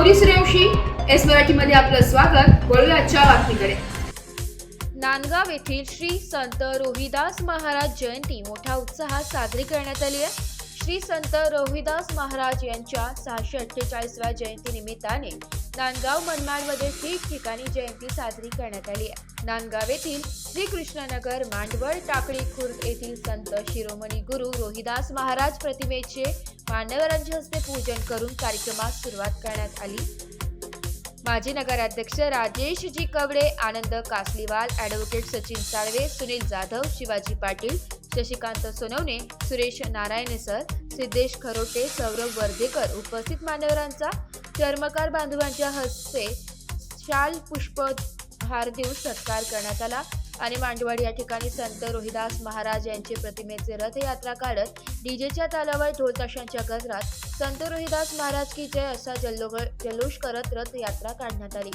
Gauri Suryavanshi S मराठीमध्ये आपलं स्वागत। वळूया आजच्या बातमीकडे। नांदगाव येथील श्री संत रोहिदास महाराज जयंती मोठ्या उत्साहात साजरी करण्यात आली आहे। श्री संत रोहिदास महाराज यांच्या 648व्या जयंती निमित्ताने नांदगाव मनमाडमध्ये ठिकठिकाणी जयंती साजरी करण्यात आली आहे। नांदगाव येथील श्री कृष्णनगर, मांडवळ, टाकळी खुर्द येथील संत शिरोमणी गुरु रोहिदास महाराज प्रतिमेचे मान्यवरांच्या हस्ते पूजन करून कार्यक्रमास सुरुवात करण्यात आली। माजी नगराध्यक्ष राजेश जी कवडे, आनंद कासलीवाल, ॲडव्होकेट सचिन साळवे, सुनील जाधव, शिवाजी पाटील, शशिकांत सोनवणे, सुरेश नारायण सर, सिद्धेश खरोटे, सौरभ वर्धेकर उपस्थित मान्यवरांचा चर्मकार बांधवांच्या हस्ते शाल पुष्पहार देऊन सत्कार करण्यात आला आणि मांडवळ या ठिकाणी संत रोहिदास महाराज यांचे प्रतिमेचे रथयात्रा काढत डीजेच्या तालावर ढोल ताशांच्या गजरात संत रोहिदास महाराज की जय असा जल्लोष करत रथयात्रा काढण्यात आली।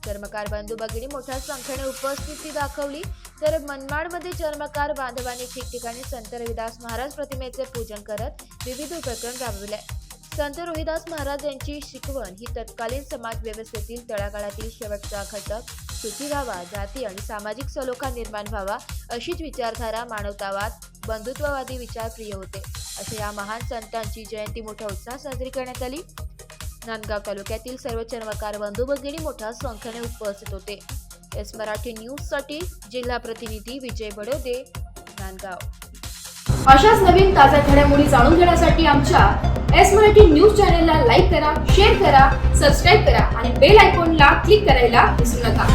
चर्मकार बंधू भगिनी मोठ्या संख्येने उपस्थिती दाखवली तर मनमाडमध्ये चर्मकार बांधवांनी ठिकठिकाणी संत रोहिदास महाराज प्रतिमेचे पूजन करत विविध उपक्रम राबविले। संत रोहिदास महाराज यांची शिकवण ही तत्कालीन समाज व्यवस्थेतील तळागाळातील शेवटचा घटक सुखी व्हावा, जाती आणि सामाजिक सलोखा निर्माण व्हावा अशीच विचारधारा, मानवतावाद, बंधुत्ववादी विचार प्रिय होते। अशा या महान संतांची जयंती मोठ्या उत्साहात साजरी करण्यात आली। नांदगाव तालुक्यातील सर्व चर्मकार बंधू भगिनी मोठ्या संख्येने उपस्थित होते। एस मराठी न्यूज साठी जिल्हा प्रतिनिधी विजय बडोदे, नांदगाव। अशाच नवीन ताज्या घडामोडी जाणून घेण्यासाठी आमच्या एस मराठी न्यूज चॅनलला लाईक करा, शेअर करा, सबस्क्राईब करा आणि बेल आयकॉनला क्लिक करायला विसरू नका।